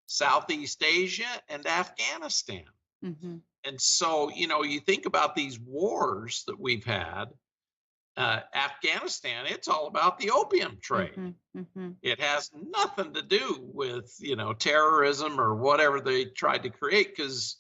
Southeast Asia and Afghanistan.
Mm-hmm.
And so, you think about these wars that we've had. Afghanistan, it's all about the opium trade.
Mm-hmm. Mm-hmm.
It has nothing to do with, terrorism or whatever they tried to create, because,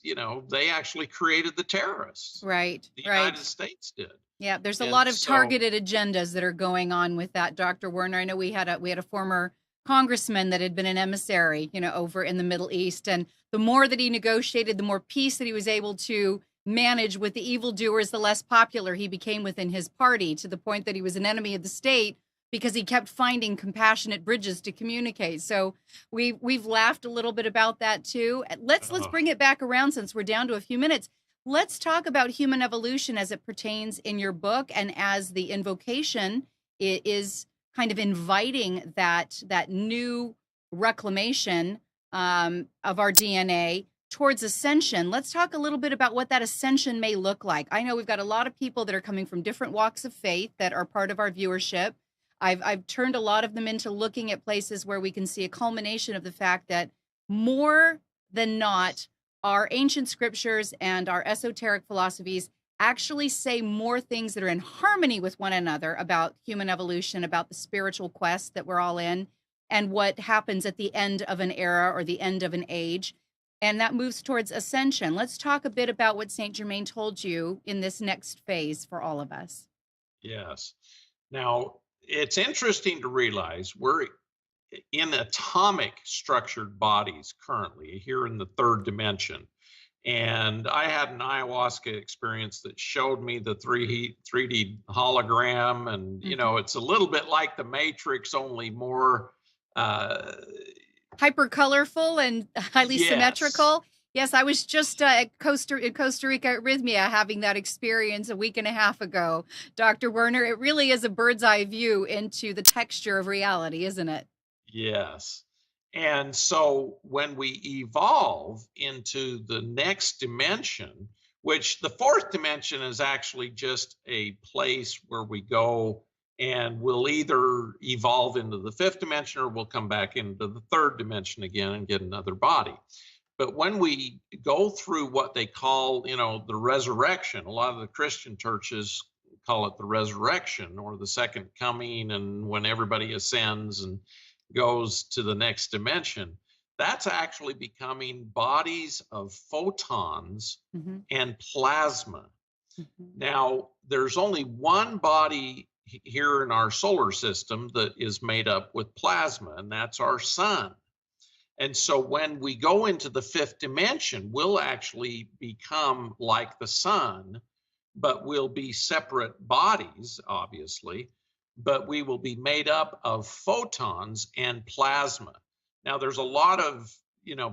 they actually created the terrorists.
Right.
The United States did.
Yeah, there's a lot of targeted agendas that are going on with that, Dr. Werner. I know we had a former congressman that had been an emissary, over in the Middle East. And the more that he negotiated, the more peace that he was able to manage with the evildoers, the less popular he became within his party, to the point that he was an enemy of the state because he kept finding compassionate bridges to communicate. So we've laughed a little bit about that too. Let's bring it back around, since we're down to a few minutes. Let's talk about human evolution as it pertains in your book, and as the invocation is kind of inviting that new reclamation of our DNA towards ascension. Let's talk a little bit about what that ascension may look like. I know we've got a lot of people that are coming from different walks of faith that are part of our viewership. I've turned a lot of them into looking at places where we can see a culmination of the fact that more than not, our ancient scriptures and our esoteric philosophies actually say more things that are in harmony with one another about human evolution, about the spiritual quest that we're all in, and what happens at the end of an era or the end of an age. And that moves towards ascension. Let's talk a bit about what Saint Germaine told you in this next phase for all of us.
Yes. Now, it's interesting to realize we're in atomic structured bodies currently here in the third dimension. And I had an ayahuasca experience that showed me the 3D hologram. And, it's a little bit like the Matrix, only more
hyper colorful and highly symmetrical. Yes, I was just at Costa Rica Arrhythmia having that experience a week and a half ago. Dr. Werner, it really is a bird's eye view into the texture of reality, isn't it?
Yes. And so when we evolve into the next dimension, which the fourth dimension is actually just a place where we go and we'll either evolve into the fifth dimension or we'll come back into the third dimension again and get another body. But when we go through what they call, the resurrection, a lot of the Christian churches call it the resurrection or the second coming, and when everybody ascends and goes to the next dimension, that's actually becoming bodies of photons and plasma. Now, there's only one body here in our solar system that is made up with plasma, and that's our sun. And so when we go into the fifth dimension, we'll actually become like the sun, but we'll be separate bodies, obviously, but we will be made up of photons and plasma. Now, there's a lot of,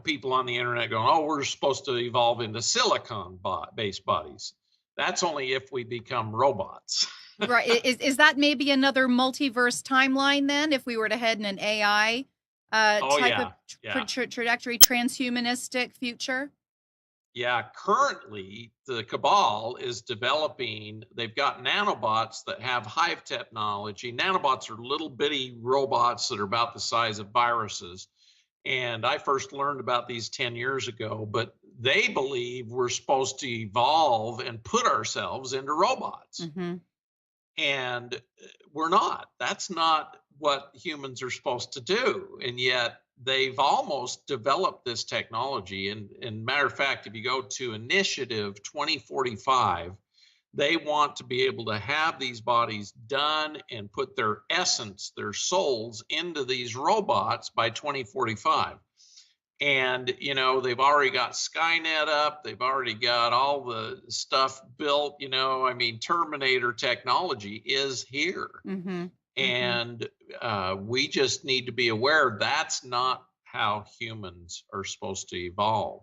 people on the internet going, oh, we're supposed to evolve into silicon-based bodies. That's only if we become robots.
Right. Is that maybe another multiverse timeline then, if we were to head in an AI type of trajectory, transhumanistic future?
Yeah, currently the cabal is developing, they've got nanobots that have hive technology. Nanobots are little bitty robots that are about the size of viruses. And I first learned about these 10 years ago, but they believe we're supposed to evolve and put ourselves into robots. And we're not. That's not what humans are supposed to do. And yet they've almost developed this technology. And matter of fact, if you go to Initiative 2045, they want to be able to have these bodies done and put their essence, their souls into these robots by 2045. And, you know, they've already got Skynet up. They've already got all the stuff built, you know, I mean, Terminator technology is here.
Mm-hmm.
And we just need to be aware that's not how humans are supposed to evolve.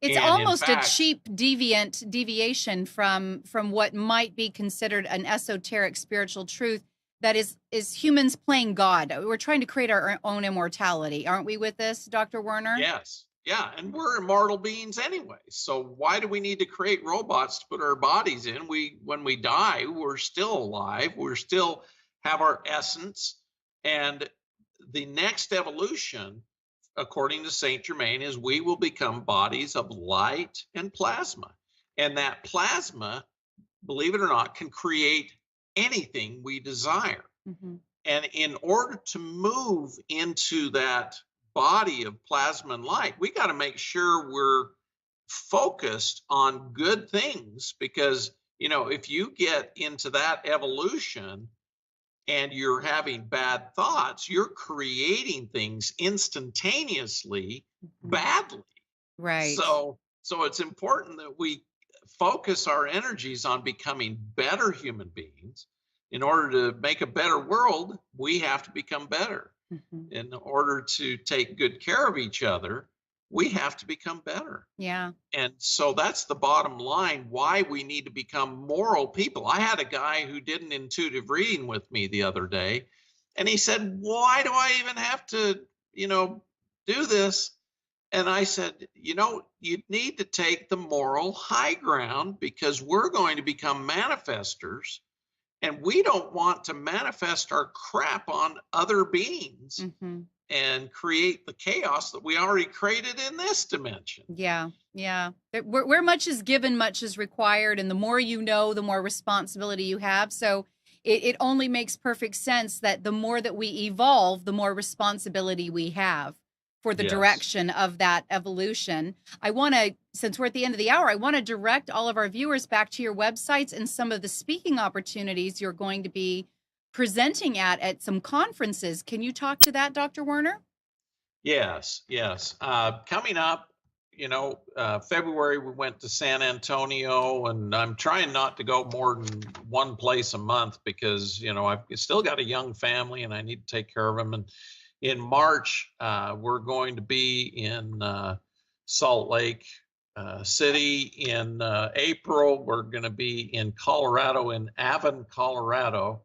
It's
And
almost
fact,
a cheap deviation from what might be considered an esoteric spiritual truth that is humans playing God. We're trying to create our own immortality. Aren't we with this, Dr. Werner?
Yes. Yeah. And we're immortal beings anyway. So why do we need to create robots to put our bodies in? When we die, we're still alive. We're still have our essence. And the next evolution, according to Saint Germaine, is we will become bodies of light and plasma. And that plasma, believe it or not, can create anything we desire.
Mm-hmm.
And in order to move into that body of plasma and light, we got to make sure we're focused on good things, because, you know, if you get into that evolution and you're having bad thoughts, you're creating things instantaneously badly.
Right.
So it's important that we focus our energies on becoming better human beings. In order to make a better world, we have to become better.
Mm-hmm.
In order to take good care of each other, we have to become better.
Yeah.
And so that's the bottom line, why we need to become moral people. I had a guy who did an intuitive reading with me the other day, and he said, why do I even have to, you know, do this? And I said, you know, you need to take the moral high ground, because we're going to become manifestors, and we don't want to manifest our crap on other beings.
Mm-hmm.
And create the chaos that we already created in this dimension.
Yeah, yeah. Where much is given, much is required. And the more you know, the more responsibility you have. So it only makes perfect sense that the more that we evolve, the more responsibility we have for the direction of that evolution. I want to, since we're at the end of the hour, I want to direct all of our viewers back to your websites and some of the speaking opportunities you're going to be presenting at some conferences. Can you talk to that, Dr. Werner?
Yes. Coming up, you know, February, we went to San Antonio, and I'm trying not to go more than one place a month, because, you know, I've still got a young family and I need to take care of them. And in March, we're going to be in Salt Lake City. In April, we're going to be in Colorado, in Avon, Colorado,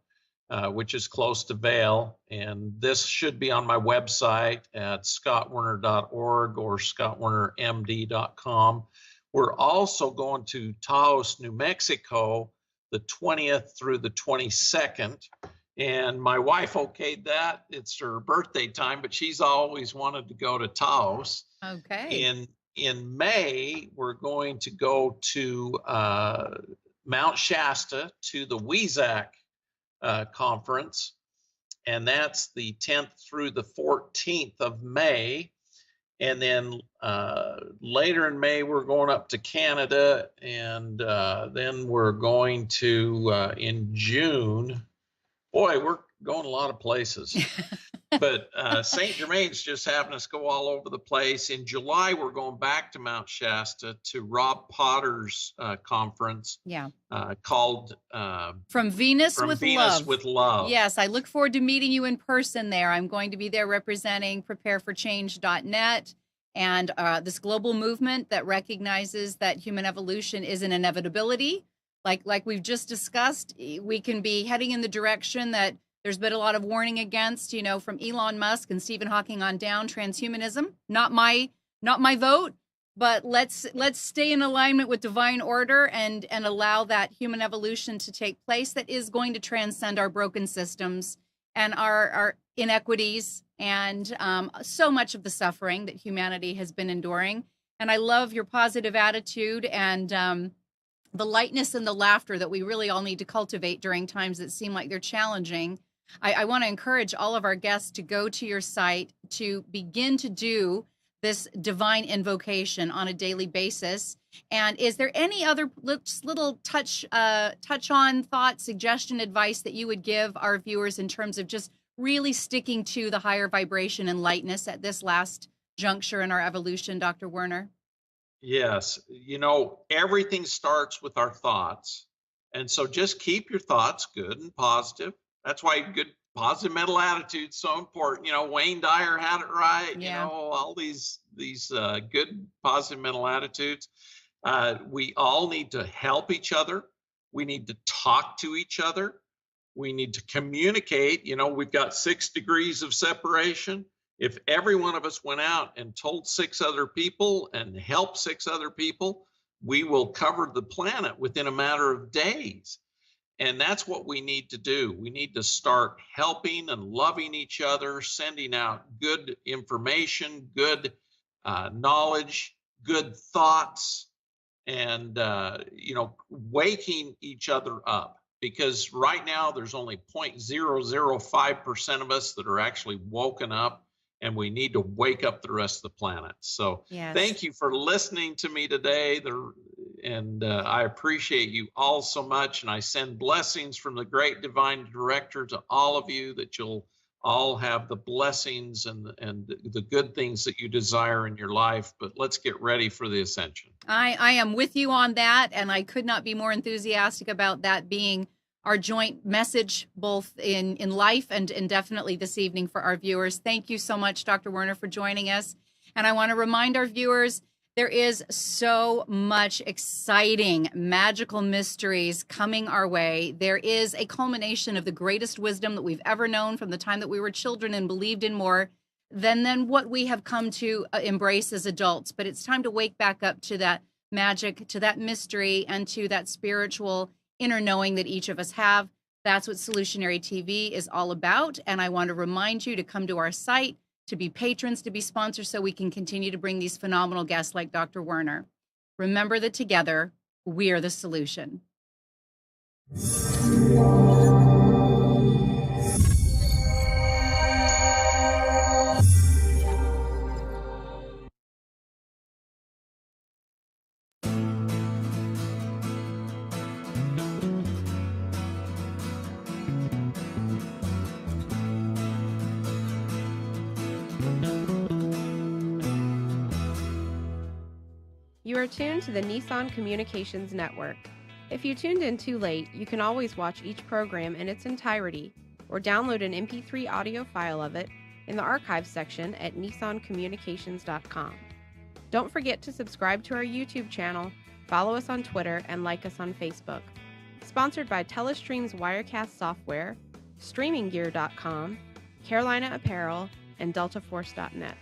which is close to Vail. And this should be on my website at scottwerner.org or scottwernermd.com. We're also going to Taos, New Mexico, the 20th through the 22nd. And my wife okayed that. It's her birthday time, but she's always wanted to go to Taos.
Okay.
In May, we're going to go to Mount Shasta, to the WEZAC conference, and that's the 10th through the 14th of May. And then later in May, we're going up to Canada, and then we're going to in June. Boy, we're going a lot of places. But St. Germaine's just having us go all over the place. In July, we're going back to Mount Shasta to Rob Potter's conference.
Yeah.
Called
From Venus with Love.
With Love.
Yes, I look forward to meeting you in person there. I'm going to be there representing prepareforchange.net and this global movement that recognizes that human evolution is an inevitability. Like we've just discussed, we can be heading in the direction that there's been a lot of warning against, you know, from Elon Musk and Stephen Hawking on down. Transhumanism, not my vote, but let's stay in alignment with divine order and allow that human evolution to take place that is going to transcend our broken systems and our inequities and so much of the suffering that humanity has been enduring. And I love your positive attitude and the lightness and the laughter that we really all need to cultivate during times that seem like they're challenging. I want to encourage all of our guests to go to your site to begin to do this divine invocation on a daily basis. And is there any other little touch on thought, suggestion, advice that you would give our viewers in terms of just really sticking to the higher vibration and lightness at this last juncture in our evolution, Dr. Werner?
Yes. Everything starts with our thoughts. And so just keep your thoughts good and positive. That's why good positive mental attitude is so important. Wayne Dyer had it right.
Yeah.
All these good positive mental attitudes. We all need to help each other. We need to talk to each other. We need to communicate. We've got 6 degrees of separation. If every one of us went out and told 6 other people and helped 6 other people, we will cover the planet within a matter of days. And that's what we need to do. We need to start helping and loving each other, sending out good information, good knowledge, good thoughts, and waking each other up. Because right now there's only 0.005% of us that are actually woken up, and we need to wake up the rest of the planet. So yes. Thank you for listening to me today. And I appreciate you all so much. And I send blessings from the great divine director to all of you, that you'll all have the blessings and the good things that you desire in your life. But let's get ready for the ascension.
I am with you on that. And I could not be more enthusiastic about that being our joint message, both in life and definitely this evening for our viewers. Thank you so much, Dr. Werner, for joining us. And I want to remind our viewers, there is so much exciting, magical mysteries coming our way. There is a culmination of the greatest wisdom that we've ever known from the time that we were children and believed in more than what we have come to embrace as adults. But it's time to wake back up to that magic, to that mystery, and to that spiritual inner knowing that each of us have. That's what Solutionary TV is all about. And I want to remind you to come to our site, to be patrons, to be sponsors, so we can continue to bring these phenomenal guests like Dr. Werner. Remember that together, we're the solution.
You are tuned to the Nissan Communications Network. If you tuned in too late, you can always watch each program in its entirety or download an MP3 audio file of it in the archives section at nissancommunications.com. Don't forget to subscribe to our YouTube channel, follow us on Twitter, and like us on Facebook. Sponsored by Telestream's Wirecast software, StreamingGear.com, Carolina Apparel, and DeltaForce.net.